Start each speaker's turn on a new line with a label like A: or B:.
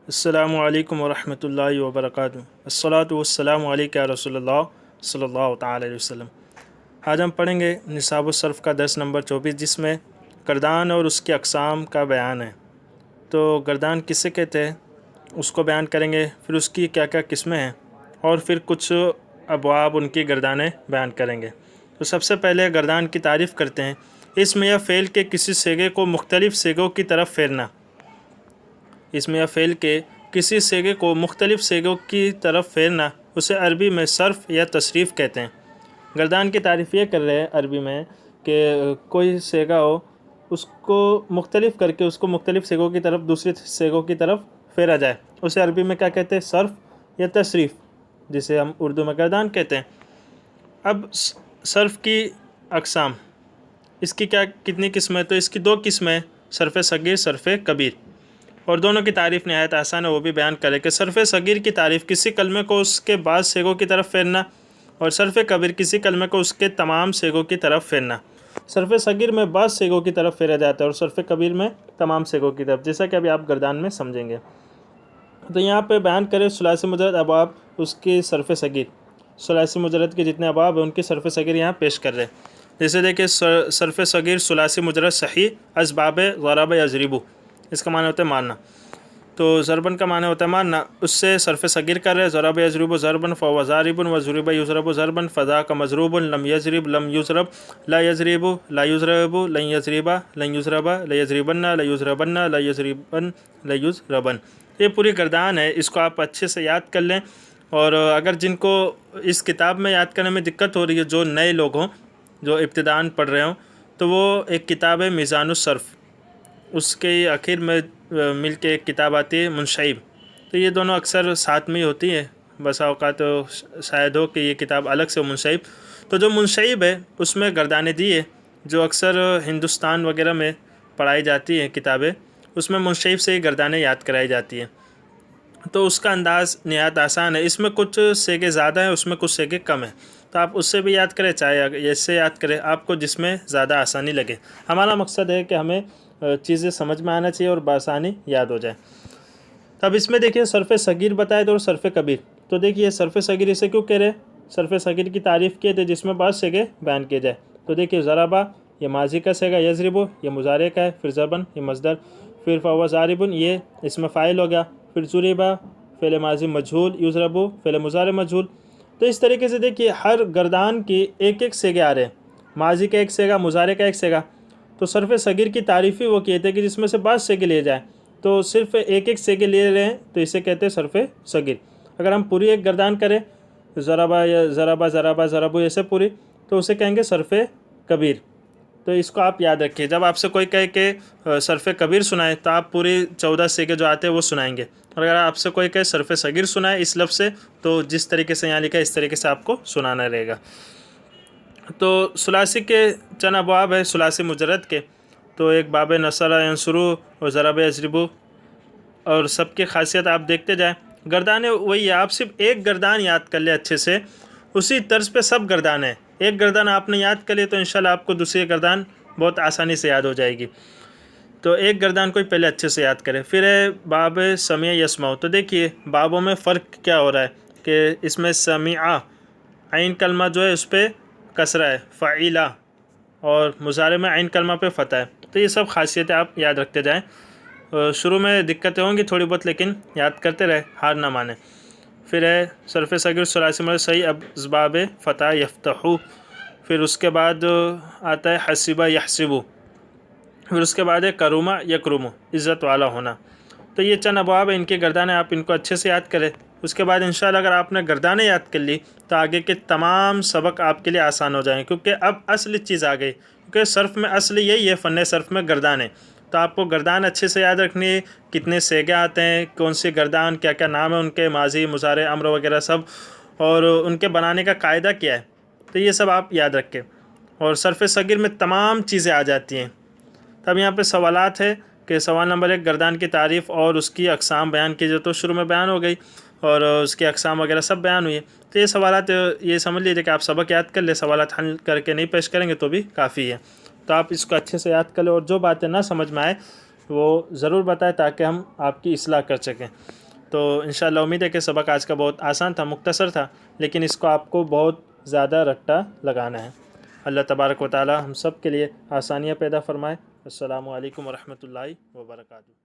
A: अस्सलामु अलैकुम वरहमतुल्लाहि वबरकातुहू। अस्सलातु वस्सलामु अलैका या रसूलल्लाह सल्लल्लाहु तआला अलैहि वसल्लम। आज हम पढ़ेंगे निसाब सर्फ़ का दर्स नंबर 24, जिसमें गर्दान और उसकी अक़साम का बयान है। तो गर्दान किसे कहते हैं उसको बयान करेंगे, फिर उसकी क्या क्या किस्में हैं और फिर कुछ अबवाब उनकी गर्दानें बयान करेंगे। तो सबसे पहले गर्दान की तारीफ़ करते हैं। इसमें या फ़ेल के किसी सेगे को मुख्तलिफ़ सेगों की तरफ फेरना। इसमें या फ़ेल के किसी सेगे को मुख्तलिफ़ सेगों की तरफ फेरना उसे अरबी में सर्फ़ या तसरीफ़ कहते हैं। गर्दान की तारीफ़ ये कर रहे हैं अरबी में कि कोई सेगा हो उसको मुख्तलिफ़ करके उसको मुख्तलिफ़ सेगों की तरफ दूसरी सेगों की तरफ फेरा जाए, उसे अरबी में क्या कहते हैं? सर्फ़ या तसरीफ़, जिसे हम उर्दू में गर्दान कहते हैं। अब सर्फ़ की अक़साम, इसकी क्या कितनी किस्में? तो इसकी दो किस्में, सर्फ़ सग़ीर, सर्फ़ कबीर, और दोनों की तारीफ़ नहायत आसान है। वो भी बयान करें कि सर्फ़ सग़ीर की तारीफ़ किसी कलमे को उसके बाद सेगों की तरफ फेरना, और सर्फ़ कबीर किसी कलमे को उसके तमाम सेगों की तरफ फेरना। सर्फ़ सग़ीर में बाद सेगों की तरफ फेरा जाता है और सर्फ़ कबीर में तमाम सेगों की तरफ, जैसा कि अभी आप गर्दान में समझेंगे। तो यहाँ पे बयान करें सुलासी मुजरद अबाब उसकी सर्फ़ सग़ीर, सुलासी मुजरद के जितने अबाब हैं उनकी सर्फ़ सग़ीर यहाँ पेश कर रहे हैं। जैसे देखिए, सर्फ़ सग़ीर सुलासी मुजरद सही असबाब ज़रब यज़रिबु, इसका माना होता है मारना। तो ज़रबन का माना होता है मारना, उससे सर्फ़ सग़ीर कर रहे हैं। ज़रब यज़रिबु ज़रबन फ़हुव ज़ारिबुन व ज़ुरिब युज़रबु ज़रबन फ़ज़ा का मज़रूबुन लम यज़रिब लम युज़रब ला यज़रिबु ला युज़रबु लन यज़रिबा लन युज़रबा ला यज़रिबन्ना ला युज़रबन्ना ला यज़रिबन ला युज़रबन। ये पूरी गर्दान है, इसको आप अच्छे से याद कर लें। और अगर जिनको इस किताब में याद करने में दिक्कत हो रही है, जो नए लोग हों, जो इब्तिदान पढ़ रहे हों, तो वो एक किताब है मीज़ानुस सर्फ़, उसके आखिर में मिल के एक किताब आती है मुनशइब। तो ये दोनों अक्सर साथ में ही होती है, बसा औक़ात तो शायद हो कि ये किताब अलग से मुनशइब। तो जो मुनशइब है उसमें गर्दानें दी है, जो अक्सर हिंदुस्तान वगैरह में पढ़ाई जाती हैं किताबें, उसमें मुनशइब से ही गर्दानें याद कराई जाती हैं। तो उसका अंदाज़ नहायत आसान है, इसमें कुछ सेगे ज़्यादा हैं, उसमें कुछ सेगे कम हैं। तो आप उससे भी याद करें, चाहे इससे याद करें, आपको जिसमें ज़्यादा आसानी लगे। हमारा मकसद है कि हमें चीज़ें समझ में आना चाहिए और बआसानी याद हो जाए। तब इसमें देखिए सर्फ़ सग़ीर बताए तो सर्फ़ कबीर। तो देखिए सर्फ़ सग़ीर इसे क्यों कह रहे हैं? सर्फ़ सग़ीर की तारीफ़ किए थे जिसमें बाद सेगे बयान किए जाए। तो देखिए ज़रबा ये माजी का सेगा, यज़रिबु ये मुज़ारे का है, फिर ज़रबन ये मज़दर, फिर फ़हुव ज़ारिबुन ये इसमें फ़ाइल हो गया, फिर ज़ुरिबा फ़ेल माजी मजहूल, युज़रबु फ़ेल मुज़ारे मजहूल। तो इस तरीके से देखिए हर गर्दान की एक एक सेगे आ रहे हैं, माजी का एक सेगा, मुज़ारे का एक सेगा। तो सर्फ़ सग़ीर की तारीफ़ ही वो किए थे कि जिसमें से बाद सेगे लिए जाए, तो सिर्फ़ एक एक सेगे ले रहे हैं, तो इसे कहते हैं सर्फ़ सग़ीर। अगर हम पूरी एक गर्दान करें, ज़रबा या ज़रबा ज़रबा ज़रबु ऐसे पूरी, तो उसे कहेंगे सर्फ़ कबीर। तो इसको आप याद रखिए, जब आपसे कोई कहे कि सर्फ़ कबीर सुनाए, तो आप पूरी 14 सेगे जो आते हैं वो सुनाएंगे। और अगर आपसे कोई कहे सर्फ़ सग़ीर सुनाए इस लफ्ज़ से, तो जिस तरीके से यहाँ लिखा है इस तरीके से आपको सुनाना रहेगा। तो सुलासी के चंद अबवाब है सुलासी मुजरद के। तो एक बाब नसर यंसुरु और ज़रब यज़रिबु, और सबकी खासियत आप देखते जाएँ। गर्दानें वही है, आप सिर्फ एक गर्दान याद कर ले अच्छे से, उसी तर्ज पे सब गर्दान है। एक गर्दान आपने याद कर लिया तो इंशाल्लाह आपको दूसरी गर्दान बहुत आसानी से याद हो जाएगी। तो एक गर्दान को ही पहले अच्छे से याद करें। फिर है बाब समिया यस्माउ। तो देखिए बाबों में फ़र्क क्या हो रहा है कि इसमें समिया आइन कलमा जो है उस पर कसरा है, फ़ाइला, और मुज़ारे में आइन कलमा पे फ़तह है। तो ये सब खासियतें आप याद रखते जाएँ। शुरू में दिक्कतें होंगी थोड़ी बहुत, लेकिन याद करते रहे, हार ना माने। फिर है सर्फ़ सग़ीर सुलासी में सही असबाब फ़तह यफ़तहु। फिर उसके बाद आता है हसीबा यहसिबु। फिर उसके बाद है करुमा यकरुमु, इज़्ज़त वाला होना। तो ये चंद अबवाब है, इनके गर्दानें आप इनको अच्छे से याद करें। उसके बाद इंशाल्लाह अगर आपने गर्दानें याद कर ली तो आगे के तमाम सबक आपके लिए आसान हो जाएंगे, क्योंकि अब असली चीज़ आ गई। क्योंकि सर्फ़ में असली यही है, फ़न सर्फ़ में गर्दानें। तो आपको गर्दान अच्छे से याद रखनी है, कितने सेगे आते हैं, कौन सी गर्दान, क्या क्या नाम है उनके, माजी मुज़ारे अम्र वगैरह सब, और उनके बनाने का कायदा क्या है। तो ये सब आप याद रखें, और सर्फ़ सग़ीर में तमाम चीज़ें आ जाती हैं। तब यहाँ पे सवालात है कि सवाल नंबर 1, गर्दान की तारीफ़ और उसकी अक़साम बयान कीजिए। तो शुरू में बयान हो गई और उसकी अक़साम वगैरह सब बयान हुई है। तो ये सवालात ये समझ लीजिए कि आप सबक याद कर ले, सवालात हल करके नहीं पेश करेंगे तो भी काफ़ी है। तो आप इसको अच्छे से याद कर लें, और जो बातें ना समझ में आए वो ज़रूर बताएं ताकि हम आपकी इस्लाह कर सकें। तो इंशाअल्लाह उम्मीद है कि सबक आज का बहुत आसान था, मुख्तसर था, लेकिन इसको आपको बहुत ज़्यादा रट्टा लगाना है। अल्लाह तबारक व तआला हम सब के लिए आसानियाँ पैदा फ़रमाए। अस्सलामु अलैकुम व रहमतुल्लाहि व बरकातुहू।